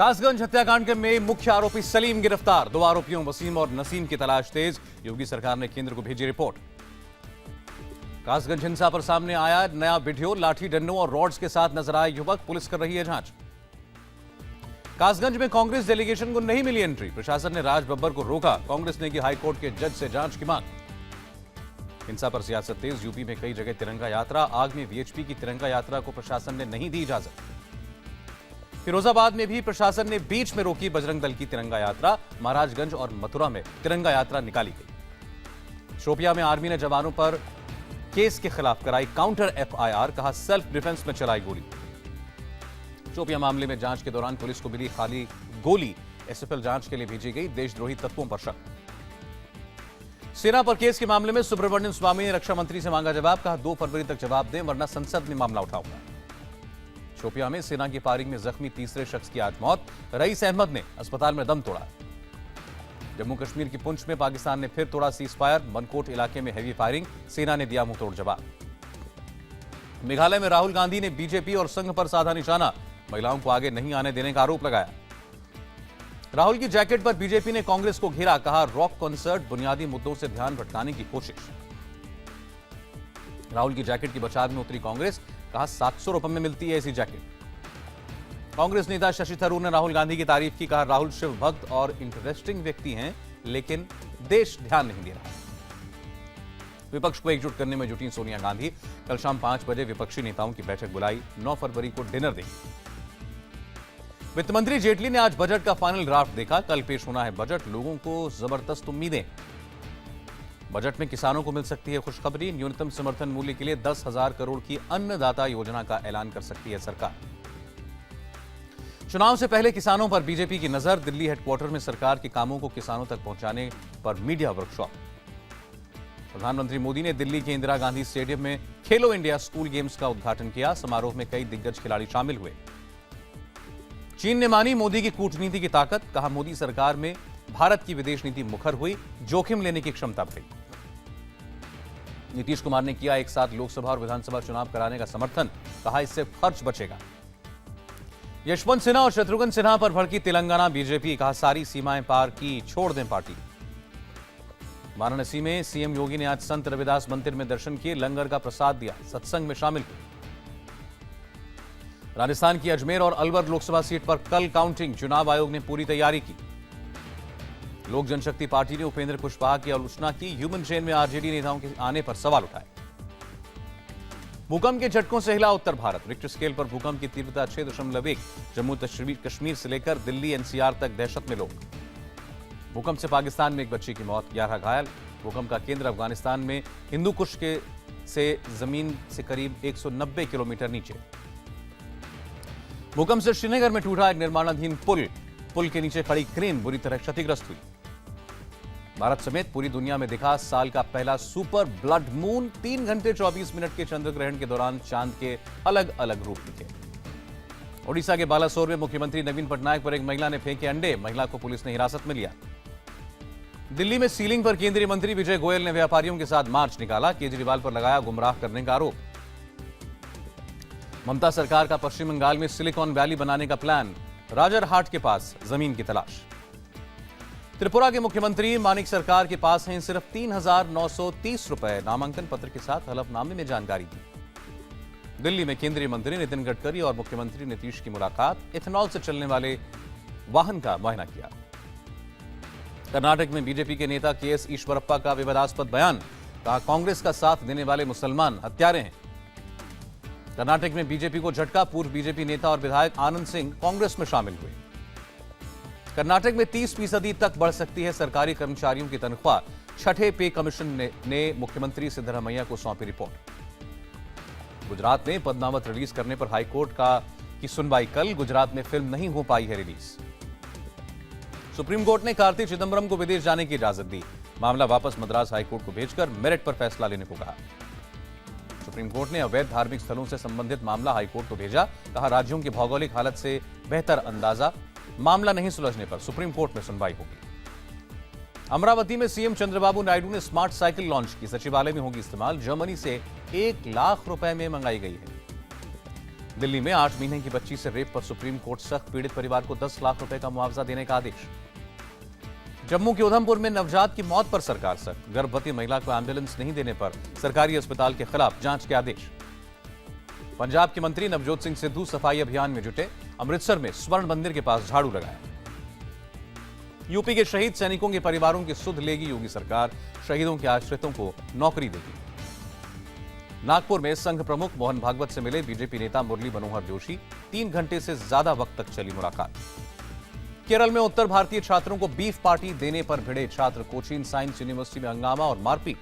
कासगंज हत्याकांड में मुख्य आरोपी सलीम गिरफ्तार। 2 आरोपियों वसीम और नसीम की तलाश तेज। योगी सरकार ने केंद्र को भेजी रिपोर्ट। कासगंज हिंसा पर सामने आया नया वीडियो। लाठी डंडों और रॉड्स के साथ नजर आए युवक। पुलिस कर रही है जांच। कासगंज में कांग्रेस डेलीगेशन को नहीं मिली एंट्री। प्रशासन ने राज बब्बर को रोका। कांग्रेस ने की हाईकोर्ट के जज से जांच की मांग। हिंसा पर सियासत तेज। यूपी में कई जगह तिरंगा यात्रा। आग में वीएचपी की तिरंगा यात्रा को प्रशासन ने नहीं दी इजाजत। फिरोजाबाद में भी प्रशासन ने बीच में रोकी बजरंग दल की तिरंगा यात्रा। महाराजगंज और मथुरा में तिरंगा यात्रा निकाली गई। शोपियां में आर्मी ने जवानों पर केस के खिलाफ कराई काउंटर एफआईआर। कहा सेल्फ डिफेंस में चलाई गोली। शोपियां मामले में जांच के दौरान पुलिस को मिली खाली गोली। एसएफएल जांच के लिए भेजी गई। देशद्रोही तत्वों पर शक। सेना पर केस के मामले में सुब्रमण्यम स्वामी ने रक्षा मंत्री से मांगा जवाब। कहा 2 फरवरी तक जवाब दें वरना संसद में मामला उठाऊंगा। शोपियां में सेना की फायरिंग में जख्मी तीसरे शख्स की आज मौत। रईस अहमद ने अस्पताल में दम तोड़ा। जम्मू कश्मीर की पुंछ में पाकिस्तान ने फिर तोड़ा सीज फायर। मनकोट इलाके में हैवी फायरिंग। सेना ने दिया मुंहतोड़ जवाब। मेघालय में राहुल गांधी ने बीजेपी और संघ पर साधा निशाना। महिलाओं को आगे नहीं आने देने का आरोप लगाया। राहुल की जैकेट पर बीजेपी ने कांग्रेस को घेरा। कहा रॉक कॉन्सर्ट बुनियादी मुद्दों से ध्यान भटकाने की कोशिश। राहुल की जैकेट की बचाव में उतरी कांग्रेस। कहा 700 रुपए में मिलती है ऐसी जैकेट। कांग्रेस नेता शशि थरूर ने राहुल गांधी की तारीफ की। कहा राहुल शिव भक्त और इंटरेस्टिंग व्यक्ति हैं लेकिन देश ध्यान नहीं दे रहा। विपक्ष को एकजुट करने में जुटी सोनिया गांधी। कल शाम 5 बजे विपक्षी नेताओं की बैठक बुलाई। 9 फरवरी को डिनर देंगी। वित्त मंत्री जेटली ने आज बजट का फाइनल ड्राफ्ट देखा। कल पेश होना है बजट। लोगों को जबरदस्त उम्मीदें। बजट में किसानों को मिल सकती है खुशखबरी। न्यूनतम समर्थन मूल्य के लिए 10,000 करोड़ की अन्नदाता योजना का ऐलान कर सकती है सरकार। चुनाव से पहले किसानों पर बीजेपी की नजर। दिल्ली हेडक्वार्टर में सरकार के कामों को किसानों तक पहुंचाने पर मीडिया वर्कशॉप। प्रधानमंत्री मोदी ने दिल्ली के इंदिरा गांधी स्टेडियम में खेलो इंडिया स्कूल गेम्स का उद्घाटन किया। समारोह में कई दिग्गज खिलाड़ी शामिल हुए। चीन ने मानी मोदी की कूटनीति की ताकत। कहा मोदी सरकार में भारत की विदेश नीति मुखर हुई। जोखिम लेने की क्षमता बढ़ी। नीतीश कुमार ने किया एक साथ लोकसभा और विधानसभा चुनाव कराने का समर्थन। कहा इससे खर्च बचेगा। यशवंत सिन्हा और शत्रुघ्न सिन्हा पर भड़की तेलंगाना बीजेपी। कहा सारी सीमाएं पार की, छोड़ दें पार्टी। वाराणसी में सीएम योगी ने आज संत रविदास मंदिर में दर्शन किए। लंगर का प्रसाद दिया। सत्संग में शामिल हुए। राजस्थान की अजमेर और अलवर लोकसभा सीट पर कल काउंटिंग। चुनाव आयोग ने पूरी तैयारी की। लोक जनशक्ति पार्टी ने उपेंद्र कुशवाहा की आलोचना की। ह्यूमन चेन में आरजेडी नेताओं के आने पर सवाल उठाए। भूकंप के झटकों से हिला उत्तर भारत। रिक्टर स्केल पर भूकंप की तीव्रता 6.1। जम्मू कश्मीर से लेकर दिल्ली एनसीआर तक दहशत में लोग। भूकंप से पाकिस्तान में एक बच्ची की मौत, 11 घायल। भूकंप का केंद्र अफगानिस्तान में हिंदू कुश से जमीन से करीब 190 किलोमीटर नीचे। भूकंप से श्रीनगर में टूटा एक निर्माणाधीन पुल के नीचे खड़ी क्रेन बुरी तरह क्षतिग्रस्त हुई। भारत समेत पूरी दुनिया में दिखा साल का पहला सुपर ब्लड मून। 3 घंटे 24 मिनट के चंद्र ग्रहण के दौरान चांद के अलग अलग रूप दिखे। ओडिशा के बालासोर में मुख्यमंत्री नवीन पटनायक पर एक महिला ने फेंके अंडे। महिला को पुलिस ने हिरासत में लिया। दिल्ली में सीलिंग पर केंद्रीय मंत्री विजय गोयल ने व्यापारियों के साथ मार्च निकाला। केजरीवाल पर लगाया गुमराह करने का आरोप। ममता सरकार का पश्चिम बंगाल में सिलिकॉन वैली बनाने का प्लान। राजरहाट के पास जमीन की तलाश। त्रिपुरा के मुख्यमंत्री मानिक सरकार के पास हैं सिर्फ 3,930 रुपए। नामांकन पत्र के साथ हलफनामे में जानकारी दी। दिल्ली में केंद्रीय मंत्री नितिन गडकरी और मुख्यमंत्री नीतीश की मुलाकात। इथेनॉल से चलने वाले वाहन का मुआयना किया। कर्नाटक में बीजेपी के नेता केएस ईश्वरप्पा का विवादास्पद बयान। कहा कांग्रेस का साथ देने वाले मुसलमान हत्यारे हैं। कर्नाटक में बीजेपी को झटका। पूर्व बीजेपी नेता और विधायक आनंद सिंह कांग्रेस में शामिल हुए। कर्नाटक में 30% तक बढ़ सकती है सरकारी कर्मचारियों की तनख्वाह। छठे पे कमीशन ने मुख्यमंत्री सिद्धरामैया को सौंपी रिपोर्ट। गुजरात में पद्मावत रिलीज करने पर हाईकोर्ट की सुनवाई कल। गुजरात में फिल्म नहीं हो पाई है रिलीज। सुप्रीम कोर्ट ने कार्ति चिदंबरम को विदेश जाने की इजाजत दी। मामला वापस मद्रास हाईकोर्ट को भेजकर मेरिट पर फैसला लेने को कहा। सुप्रीम कोर्ट ने अवैध धार्मिक स्थलों से संबंधित मामला हाईकोर्ट को भेजा। कहा राज्यों की भौगोलिक हालत से बेहतर अंदाजा। मामला नहीं सुलझने पर सुप्रीम कोर्ट में सुनवाई होगी। अमरावती में सीएम चंद्रबाबू नायडू ने स्मार्ट साइकिल लॉन्च की। सचिवालय में होगी इस्तेमाल। जर्मनी से 1 लाख रुपए में मंगाई गई है। दिल्ली में 8 महीने की बच्ची से रेप पर सुप्रीम कोर्ट सख्त, पीड़ित परिवार को 10 लाख रुपए का मुआवजा देने का आदेश। जम्मू के उधमपुर में नवजात की मौत पर सरकार सख्त, गर्भवती महिला को एम्बुलेंस नहीं देने पर सरकारी अस्पताल के खिलाफ जांच के आदेश। पंजाब के मंत्री नवजोत सिंह सिद्धू सफाई अभियान में जुटे, अमृतसर में स्वर्ण मंदिर के पास झाड़ू लगाया। यूपी के शहीद सैनिकों के परिवारों की सुध लेगी योगी सरकार, शहीदों के आश्रितों को नौकरी देगी। नागपुर में संघ प्रमुख मोहन भागवत से मिले बीजेपी नेता मुरली मनोहर जोशी, 3 घंटे से ज्यादा वक्त तक चली मुलाकात। केरल में उत्तर भारतीय छात्रों को बीफ पार्टी देने पर भिड़े छात्र, कोचीन साइंस यूनिवर्सिटी में हंगामा और मारपीट।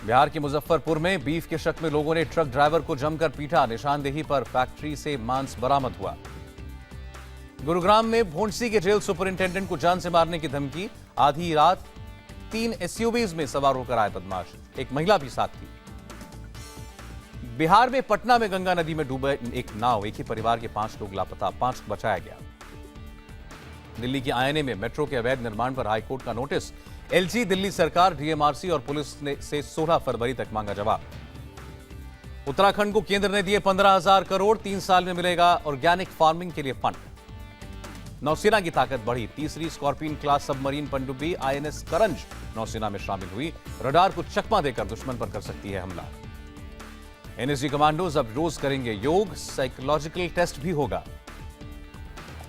बिहार के मुजफ्फरपुर में बीफ के शक में लोगों ने ट्रक ड्राइवर को जमकर पीटा, निशानदेही पर फैक्ट्री से मांस बरामद हुआ। गुरुग्राम में भोंडसी के जेल सुपरिंटेंडेंट को जान से मारने की धमकी, आधी रात 3 एसयूवीज में सवार होकर आए बदमाश, एक महिला भी साथ थी। बिहार में पटना में गंगा नदी में डूबे एक नाव, एक ही परिवार के 5 लोग लापता, 5 को बचाया गया। दिल्ली के आईएनए में मेट्रो के अवैध निर्माण पर हाईकोर्ट का नोटिस, एलजी दिल्ली सरकार, डीएमआरसी और पुलिस ने से 16 फरवरी तक मांगा जवाब। उत्तराखंड को केंद्र ने दिए 15,000 करोड़, 3 साल में मिलेगा ऑर्गेनिक फार्मिंग के लिए फंड। नौसेना की ताकत बढ़ी, तीसरी स्कॉर्पियन क्लास सबमरीन पनडुब्बी आईएनएस करंज नौसेना में शामिल हुई, रडार को चकमा देकर दुश्मन पर कर सकती है हमला। एनएसजी कमांडोज अब रोज करेंगे योग, साइकोलॉजिकल टेस्ट भी होगा।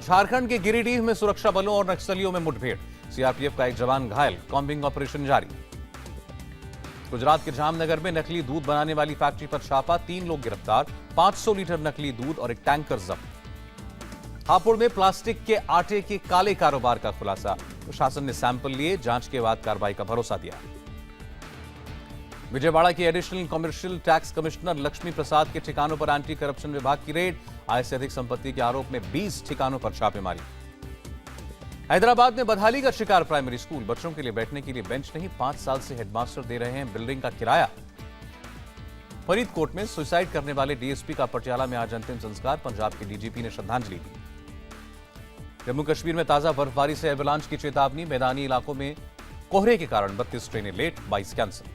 झारखंड के गिरिडीह में सुरक्षा बलों और नक्सलियों में मुठभेड़, सीआरपीएफ का एक जवान घायल, कॉम्बिंग ऑपरेशन जारी। गुजरात के जामनगर में नकली दूध बनाने वाली फैक्ट्री पर छापा, 3 लोग गिरफ्तार, 500 लीटर नकली दूध और एक टैंकर जब्त। हापुड़ में प्लास्टिक के आटे के काले कारोबार का खुलासा, प्रशासन ने सैंपल लिए, जांच के बाद कार्रवाई का भरोसा दिया। विजयवाड़ा के additional commercial tax commissioner Lakshmi Prasad के ठिकानों पर एंटी करप्शन विभाग की रेड, आय से अधिक संपत्ति के आरोप में 20 ठिकानों पर छापेमारी। हैदराबाद में बदहाली का शिकार प्राइमरी स्कूल, बच्चों के लिए बैठने के लिए बेंच नहीं, 5 साल से हेडमास्टर दे रहे हैं बिल्डिंग का किराया। फरीदकोट में सुसाइड करने वाले डीएसपी का पटियाला में आज अंतिम संस्कार, पंजाब के डीजीपी ने श्रद्धांजलि दी। जम्मू कश्मीर में ताजा बर्फबारी से एवलांच की चेतावनी, मैदानी इलाकों में कोहरे के कारण 32 ट्रेनें लेट, 22 कैंसिल।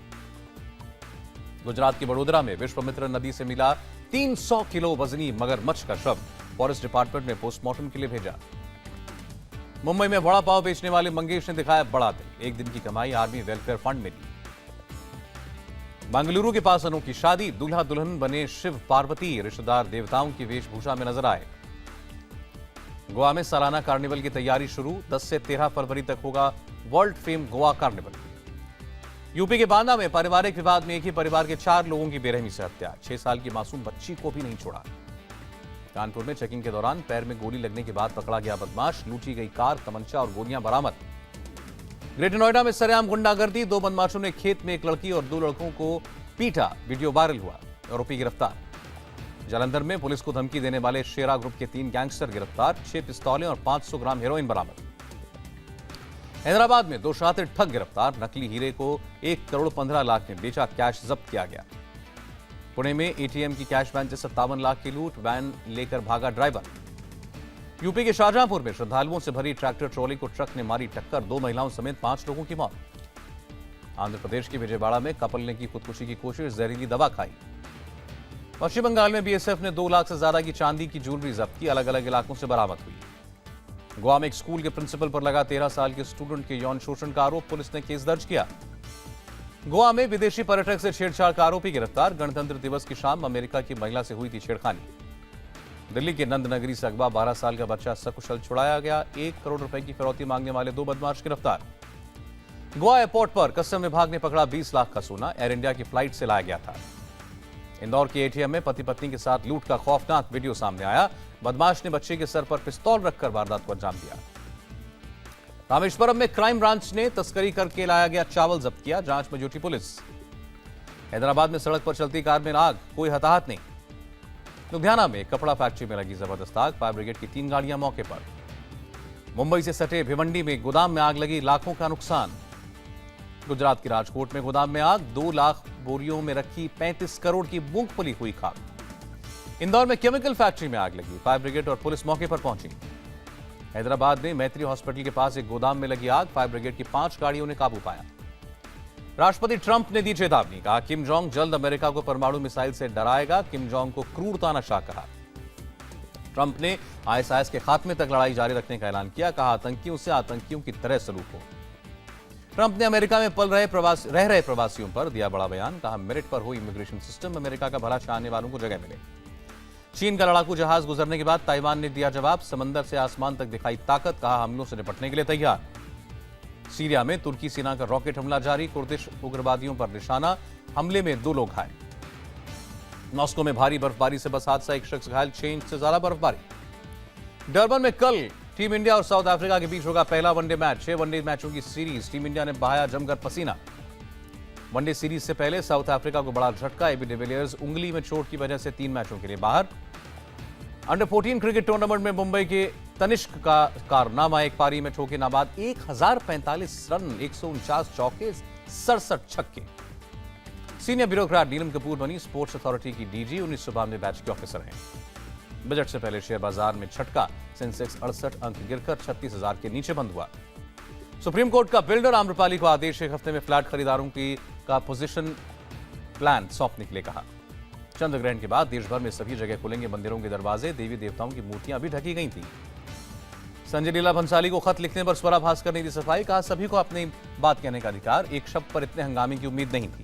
गुजरात के वडोदरा में विश्वामित्र नदी से मिला 300 किलो वजनी मगरमच्छ का शव, फॉरेस्ट डिपार्टमेंट ने पोस्टमार्टम के लिए भेजा। मुंबई में वड़ा पाव बेचने वाले मंगेश ने दिखाया बड़ा दिल, एक दिन की कमाई आर्मी वेलफेयर फंड में दी। बेंगलुरु के पास अनोखी शादी, दूल्हा दुल्हन बने शिव पार्वती, रिश्तेदार देवताओं की वेशभूषा में नजर आए। गोवा में सालाना कार्निवल की तैयारी शुरू, 10 से 13 फरवरी तक होगा world fame Goa carnival. UP के बांदा में पारिवारिक विवाद में एक ही परिवार के 4 लोगों की बेरहमी से हत्या, 6 साल की मासूम बच्ची को भी नहीं छोड़ा। कानपुर में चेकिंग के दौरान पैर में गोली लगने के बाद पकड़ा गया बदमाश, लूटी गई कार, तमंचा और गोलियां बरामद। ग्रेटर नोएडा में सरेआम गुंडागर्दी, 2 बदमाशों ने खेत में एक लड़की और 2 लड़कों को पीटा, वीडियो वायरल हुआ, आरोपी गिरफ्तार। जालंधर में पुलिस को धमकी देने वाले शेरा ग्रुप के 3 गैंगस्टर गिरफ्तार, 6 पिस्तौलें और 500 ग्राम हेरोइन बरामद। हैदराबाद में 2 शातिर ठग गिरफ्तार, नकली हीरे को 1 करोड़ 15 लाख में बेचा, कैश जब्त किया गया। पुणे में एटीएम की कैश वैन से 57 लाख की लूट, वैन लेकर भागा ड्राइवर। यूपी के शाहजहांपुर में श्रद्धालुओं से भरी ट्रैक्टर ट्रॉली को ट्रक ने मारी टक्कर, 2 महिलाओं समेत 5 लोगों की मौत। आंध्र प्रदेश के विजयवाड़ा में कपल ने की खुदकुशी की कोशिश, जहरीली दवा खाई। पश्चिम बंगाल में बीएसएफ ने 2 लाख से ज्यादा की चांदी की ज्वेलरी जब्त की, अलग अलग इलाकों से बरामद हुई। गोवा में एक स्कूल के प्रिंसिपल पर लगा 13 साल के स्टूडेंट के यौन शोषण का आरोप, पुलिस ने केस दर्ज किया। गोवा में विदेशी पर्यटक से छेड़छाड़ का आरोपी गिरफ्तार, गणतंत्र दिवस की शाम अमेरिका की महिला से हुई थी छेड़खानी। दिल्ली के नंदनगरी से अगवा 12 साल का बच्चा सकुशल छुड़ाया गया, 1 करोड़ रुपए की फिरौती मांगने वाले 2 बदमाश गिरफ्तार। गोवा एयरपोर्ट पर कस्टम विभाग ने पकड़ा 20 लाख का सोना, एयर इंडिया की फ्लाइट से लाया गया था। इंदौर के एटीएम में पति पत्नी के साथ लूट का खौफनाक वीडियो सामने आया, बदमाश ने बच्चे के सर पर पिस्तौल रखकर वारदात को अंजाम दिया। रामेश्वरम में क्राइम ब्रांच ने तस्करी करके लाया गया चावल जब्त किया, जांच में जुटी पुलिस। हैदराबाद में सड़क पर चलती कार में आग, कोई हताहत नहीं। लुधियाना में कपड़ा फैक्ट्री में लगी जबरदस्त आग, फायर ब्रिगेड की 3 गाड़ियां मौके पर। मुंबई से सटे भिवंडी में गोदाम में आग लगी, लाखों का नुकसान। गुजरात के राजकोट में गोदाम में आग, 2 लाख बोरियों में रखी 35 करोड़ की मूंगफली हुई खाक। इंदौर में केमिकल फैक्ट्री में आग लगी, फायर ब्रिगेड और पुलिस मौके पर पहुंची। हैदराबाद में मैत्री हॉस्पिटल के पास एक गोदाम में लगी आग, फायर ब्रिगेड की 5 गाड़ियों ने काबू पाया। राष्ट्रपति ट्रंप ने दी चेतावनी, कहा किम जोंग जल्द अमेरिका को परमाणु मिसाइल से डराएगा। किम जोंग को क्रूरतानाशाह कहा। ट्रंप ने आईएसआईएस के खात्मे तक लड़ाई जारी रखने का ऐलान किया, कहा आतंकियों से आतंकियों की तरह सलूक हो। ट्रंप ने अमेरिका में रह रहे प्रवासियों पर दिया बड़ा बयान, कहा मेरिट पर हो इमिग्रेशन सिस्टम, अमेरिका का भला चाहने वालों को जगह मिले। चीन का लड़ाकू जहाज गुजरने के बाद ताइवान ने दिया जवाब, समंदर से आसमान तक दिखाई ताकत, कहा हमलों से निपटने के लिए तैयार। सीरिया में तुर्की सेना का रॉकेट हमला जारी, कुर्दिश उग्रवादियों पर निशाना, हमले में 2 लोग घायल। मॉस्को में भारी बर्फबारी से बस हादसा, 1 शख्स घायल, 6 इंच से ज्यादा बर्फबारी। डरबन में कल टीम इंडिया और साउथ अफ्रीका के बीच होगा पहला वनडे मैच। 6 वनडे मैचों की सीरीज, टीम इंडिया ने बहाया जमकर पसीना। वनडे सीरीज से पहले साउथ अफ्रीका को बड़ा झटका, एबी डिविलियर्स उंगली में चोट की वजह से 3 मैचों के लिए बाहर। अंडर 14 क्रिकेट टूर्नामेंट में मुंबई के तनिष्क का कारनामा, एक पारी में ठोके नाबाद 1045 रन, 149 चौके, 67 छक्के। सीनियर ब्यूरोक्रेट नीलम कपूर बनी स्पोर्ट्स अथॉरिटी की डीजी, 1992 बैच के ऑफिसर हैं। बजट से पहले शेयर बाजार में झटका, सेंसेक्स 68 अंक गिरकर 36,000 के नीचे बंद हुआ। सुप्रीम कोर्ट का बिल्डर आम्रपाली को आदेश, 1 हफ्ते में फ्लैट खरीदारों का पोजीशन प्लान सौंपने के लिए कहा। चंद्र ग्रहण के बाद देश भर में सभी जगह खुलेंगे मंदिरों के दरवाजे, देवी देवताओं की मूर्तियां भी ढकी गई थी। संजय लीला भंसाली को खत लिखने पर स्वरा भास्कर ने दी सफाई, कहा सभी को अपनी बात कहने का अधिकार, एक शब्द पर इतने हंगामे की उम्मीद नहीं थी।